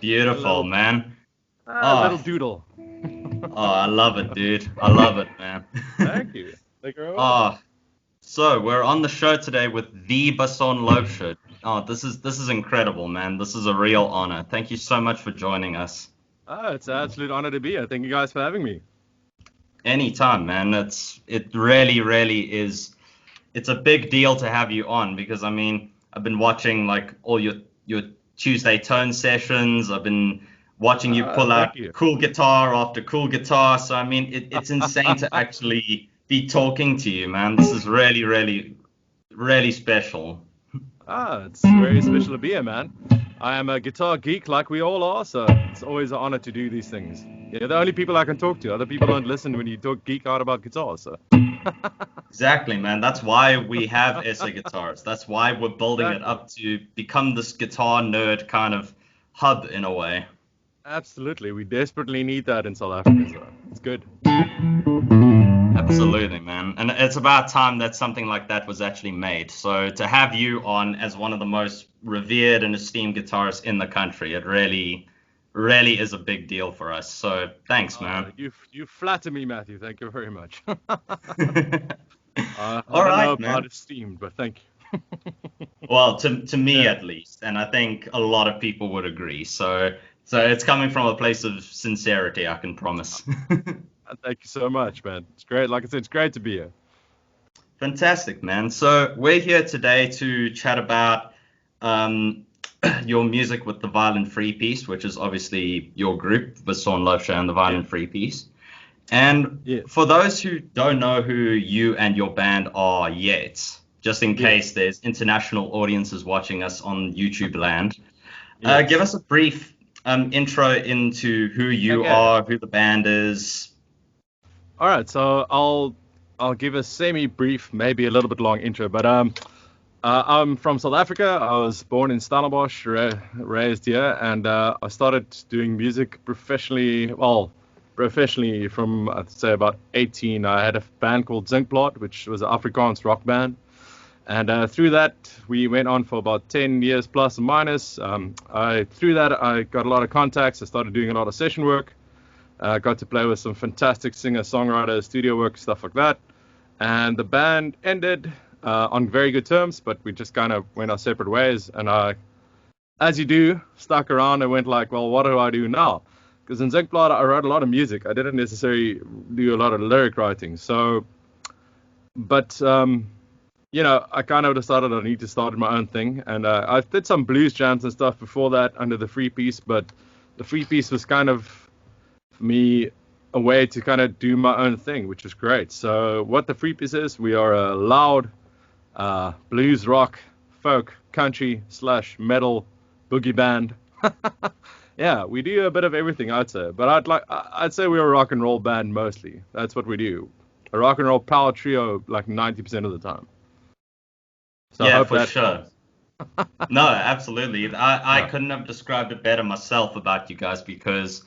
Beautiful, man. Little doodle. I love it, dude. I love it, man. Thank you. Thank you very much. So we're on the show today with the Basson Laubscher. This is incredible, man. This is a real honor. Thank you so much for joining us. It's an absolute honor to be here. Thank you guys for having me. Anytime, man. It really is. It's a big deal to have you on because I mean I've been watching like all your Tuesday tone sessions. I've been watching you pull out cool guitar after cool guitar. So I mean it's insane to actually be talking to you, man. This is really special. It's very special to be here, man. I am a guitar geek like we all are, so it's always an honor to do these things. You're the only people I can talk to. Other people don't listen when you geek out about guitar, so. Exactly, man. That's why we have SA Guitarist. That's why we're building it up to become this guitar nerd kind of hub in a way. Absolutely. We desperately need that in South Africa, so it's good. Absolutely, man. And it's about time that something like that was actually made. So to have you on as one of the most revered and esteemed guitarists in the country, it really is a big deal for us. So thanks, man. You flatter me, Matthew. Thank you very much. I don't know about esteemed, but thank you. Well, to me at least, and I think a lot of people would agree. So it's coming from a place of sincerity, I can promise. Thank you so much, man. It's great. Like I said, it's great to be here. Fantastic, man. So we're here today to chat about your music with the Violin Free Piece, which is obviously your group, Basson Laubscher and the Violin Free Piece. And for those who don't know who you and your band are yet, just in case there's international audiences watching us on YouTube land, give us a brief intro into who you are, who the band is. All right, so I'll give a semi-brief, maybe a little bit long intro, but I'm from South Africa. I was born in Stellenbosch, raised here, and I started doing music professionally from, I'd say, about 18. I had a band called Zinkplaat, which was an Afrikaans rock band. And through that, we went on for about 10 years plus or minus. Through that, I got a lot of contacts. I started doing a lot of session work. Got to play with some fantastic singer-songwriters, studio work, stuff like that. And the band ended on very good terms, but we just kind of went our separate ways. And I, as you do, stuck around and went like, well, what do I do now? Because in Zinkplaat, I wrote a lot of music. I didn't necessarily do a lot of lyric writing. So, but, I kind of decided I need to start my own thing. And I did some blues jams and stuff before that under the Free Piece, but the Free Piece was kind of, for me, a way to kind of do my own thing, which is great. So what the Free Piece is, we are a loud blues, rock, folk, country / metal boogie band. Yeah, we do a bit of everything, I'd say. But I'd say we're a rock and roll band mostly. That's what we do. A rock and roll power trio like 90% of the time. So yeah, for sure. No, absolutely. I couldn't have described it better myself about you guys, because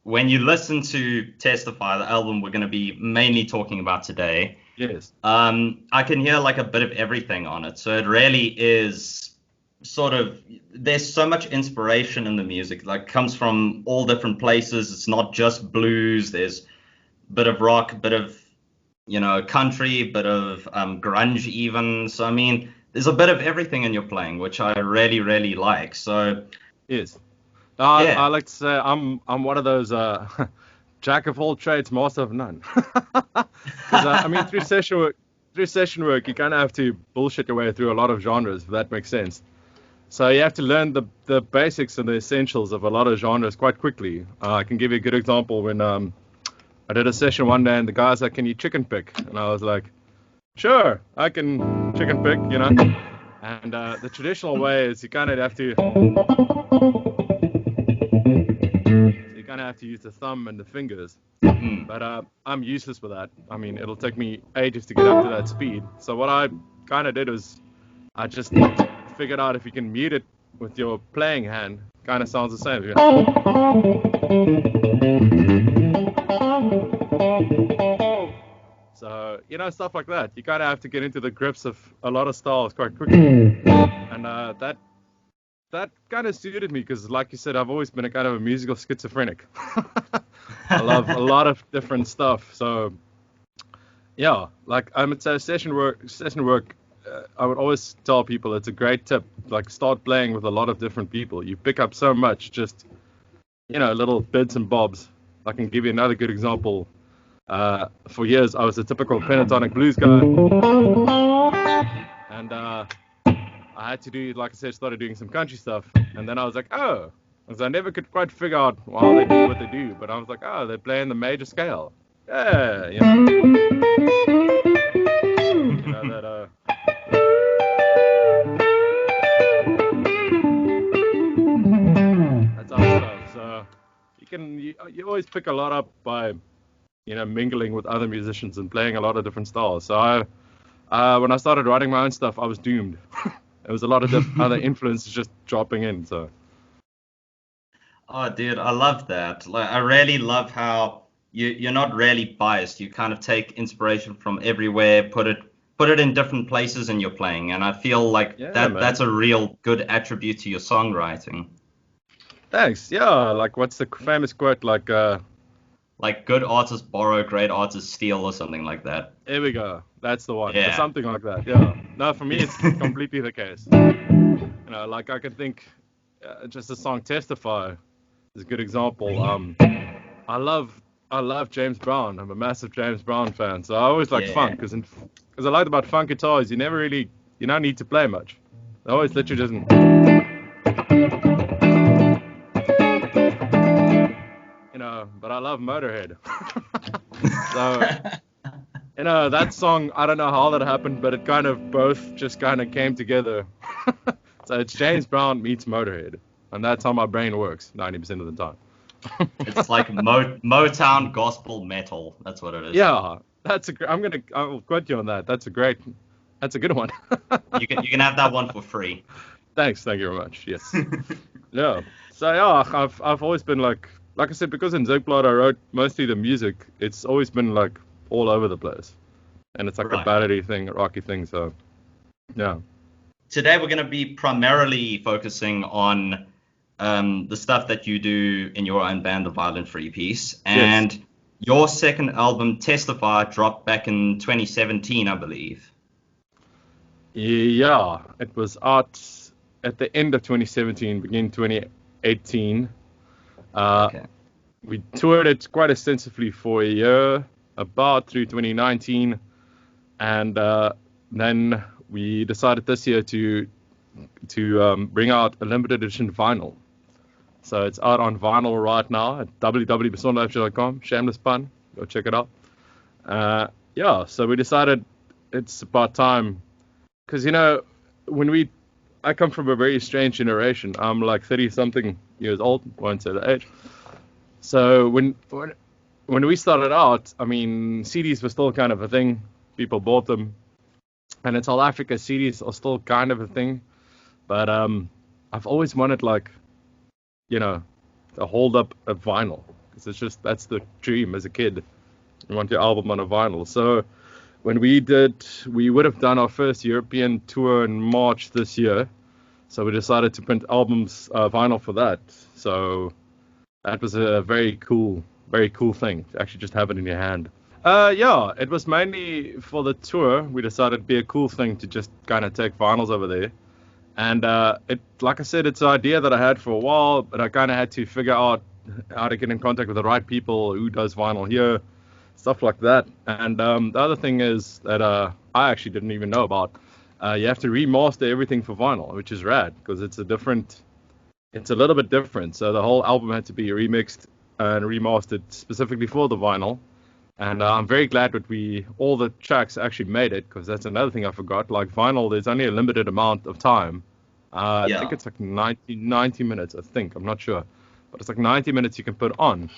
when you listen to Testify, the album we're going to be mainly talking about today, I can hear like a bit of everything on it. So it really is sort of, there's so much inspiration in the music, like comes from all different places. It's not just blues. There's a bit of rock, a bit of, country, a bit of grunge even. So, I mean, there's a bit of everything in your playing, which I really like. So, I like to say I'm one of those jack of all trades, master of none. I mean, through session work, you kind of have to bullshit your way through a lot of genres, if that makes sense. So you have to learn the basics and the essentials of a lot of genres quite quickly. I can give you a good example. When I did a session one day, and the guy's like, "Can you chicken pick?" And I was like, "Sure, I can chicken pick, you know." And the traditional way is you kind of have to use the thumb and the fingers. But I'm useless with that. I mean, it'll take me ages to get up to that speed. So what I kind of did was I just figured out if you can mute it with your playing hand, kind of sounds the same. You know? So, you know, stuff like that. You kind of have to get into the grips of a lot of styles quite quickly. And that kind of suited me because, like you said, I've always been a kind of a musical schizophrenic. I love a lot of different stuff. So, yeah, like I would say session work, I would always tell people it's a great tip. Like, start playing with a lot of different people. You pick up so much, just, you know, little bits and bobs. I can give you another good example. For years, I was a typical pentatonic blues guy. And I had to do, like I said, started doing some country stuff. And then I was like, oh, because I never could quite figure out why they do what they do. But I was like, oh, they play in the major scale. Yeah, you know. You know that, that's other stuff. So you always pick a lot up by, you know, mingling with other musicians and playing a lot of different styles. So when I started writing my own stuff, I was doomed. There was a lot of other influences just dropping in. So. Oh, dude, I love that. Like, I really love how you're not really biased. You kind of take inspiration from everywhere, put it in different places in your playing, and I feel like that's a real good attribute to your songwriting. Thanks. Yeah, like what's the famous quote? Like good artists borrow, great artists steal, or something like that. Here we go. That's the one. Yeah. Or something like that. Yeah. No, for me, it's completely the case. You know, like I can think, just the song "Testify" is a good example. I love James Brown. I'm a massive James Brown fan, so I always like funk because I like about funk guitars, you don't need to play much. They always let you just. You know, but I love Motorhead. So, you know, that song, I don't know how that happened, but it kind of both just kind of came together. So it's James Brown meets Motorhead, and that's how my brain works 90% of the time. It's like Motown gospel metal. That's what it is. Yeah, I'll quote you on that. That's a good one. You can have that one for free. Thank you very much. Yes. Yeah. So yeah, I've always been like I said, because in Zinkplaat I wrote mostly the music. It's always been like all over the place, and it's like a ballady thing, a rocky thing. So yeah. Today we're going to be primarily focusing on the stuff that you do in your own band, the Violent Free Piece, and your second album, Testify, dropped back in 2017, I believe. Yeah, it was out at the end of 2017, beginning 2018. We toured it quite extensively for a year, about through 2019, and then we decided this year to bring out a limited edition vinyl. So it's out on vinyl right now at www.bassonlaubscher.com. Shameless pun. Go check it out. So we decided it's about time. Because, you know, I come from a very strange generation. I'm like 30-something years old. Won't say the age. So when we started out, I mean, CDs were still kind of a thing. People bought them. And in South Africa, CDs are still kind of a thing. But I've always wanted, like, you know, to hold up a vinyl. Because that's the dream as a kid. You want your album on a vinyl. So when we would have done our first European tour in March this year. So we decided to print albums, vinyl for that. So that was a very cool thing to actually just have it in your hand. It was mainly for the tour. We decided it'd be a cool thing to just kind of take vinyls over there. And like I said, it's an idea that I had for a while, but I kind of had to figure out how to get in contact with the right people, who does vinyl here, stuff like that. And the other thing is that I actually didn't even know about. You have to remaster everything for vinyl, which is rad, because it's a little bit different. So the whole album had to be remixed and remastered specifically for the vinyl. And I'm very glad that all the tracks actually made it, because that's another thing I forgot. Like vinyl, there's only a limited amount of time. I think it's like 90 minutes, I think. I'm not sure. But it's like 90 minutes you can put on,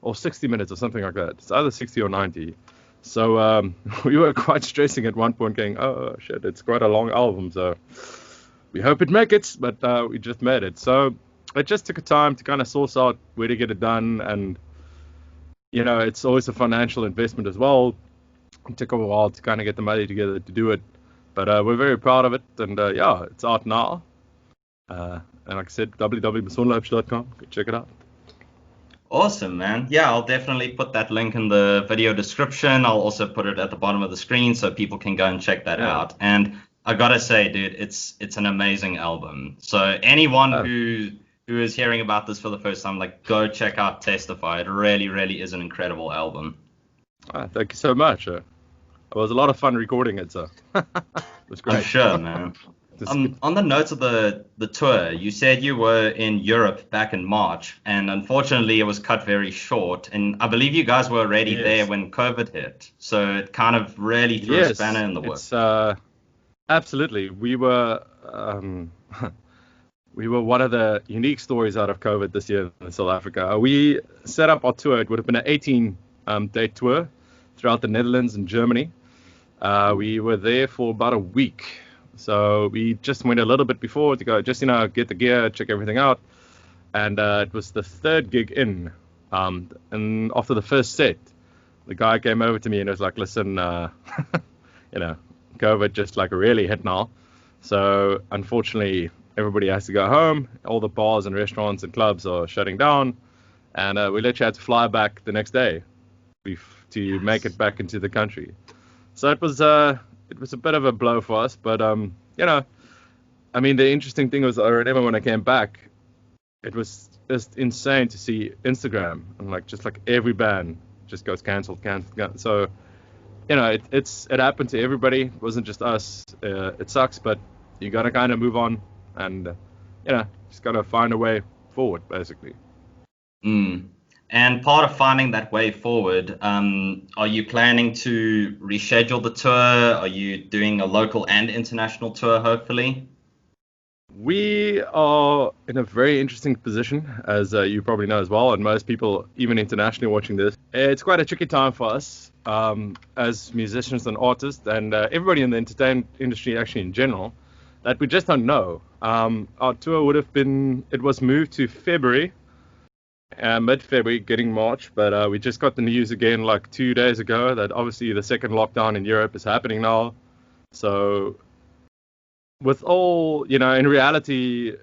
or 60 minutes or something like that. It's either 60 or 90. So we were quite stressing at one point, going, oh, shit, it's quite a long album. So we hope it makes it, but we just made it. So it just took a time to kind of source out where to get it done. And, it's always a financial investment as well. It took a while to kind of get the money together to do it. But we're very proud of it. And, it's out now. And like I said, www.bassonlaubscher.com. Go check it out. Awesome, man. Yeah, I'll definitely put that link in the video description. I'll also put it at the bottom of the screen so people can go and check that out. And I gotta say, dude, it's an amazing album. So anyone who is hearing about this for the first time, like, go check out Testify. It really, really is an incredible album. Thank you so much. It was a lot of fun recording it, so it was great. I'm sure, man. On the notes of the tour, you said you were in Europe back in March, and unfortunately it was cut very short. And I believe you guys were already there when COVID hit, so it kind of really threw a spanner in the works. Absolutely. We were one of the unique stories out of COVID this year in South Africa. We set up our tour. It would have been an 18-day tour throughout the Netherlands and Germany. We were there for about a week. So we just went a little bit before to go, just, get the gear, check everything out. And it was the third gig in. And after the first set, the guy came over to me and was like, listen, COVID just like really hit now. So unfortunately, everybody has to go home. All the bars and restaurants and clubs are shutting down. And we literally had to fly back the next day to make it back into the country. So it was a bit of a blow for us, but the interesting thing was, I remember when I came back, it was just insane to see Instagram and like every band just goes cancelled. So it happened to everybody. It wasn't just us. It sucks, but you gotta kind of move on and just gotta find a way forward, basically. And part of finding that way forward, are you planning to reschedule the tour? Are you doing a local and international tour, hopefully? We are in a very interesting position, as you probably know as well, and most people, even internationally watching this. It's quite a tricky time for us as musicians and artists, and everybody in the entertainment industry actually in general, that we just don't know. Our tour it was moved to February. Mid-February, getting March, but we just got the news again like 2 days ago that obviously the second lockdown in Europe is happening now. So with all, in reality,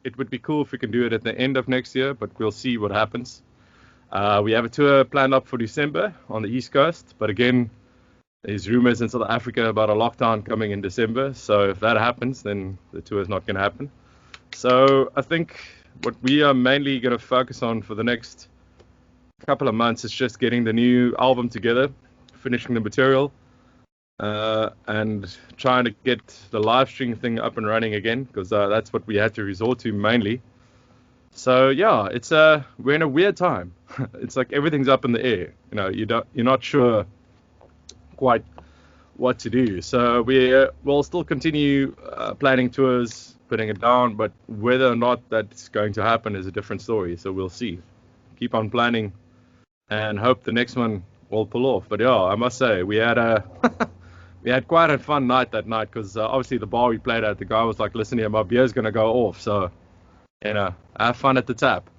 it would be cool if we can do it at the end of next year, but we'll see what happens. We have a tour planned up for December on the East Coast, but again, there's rumors in South Africa about a lockdown coming in December. So if that happens, then the tour is not going to happen. So I think what we are mainly going to focus on for the next couple of months is just getting the new album together, finishing the material, and trying to get the live stream thing up and running again, because that's what we had to resort to mainly. So yeah, we're in a weird time. It's like everything's up in the air. You're not sure quite what to do. So we'll still continue planning tours, putting it down, but whether or not that's going to happen is a different story. So we'll see. Keep on planning and hope the next one will pull off. But yeah, I must say we had quite a fun night that night, because obviously the bar we played at, the guy was like, listen here, my beer's gonna go off, so have fun at the tap.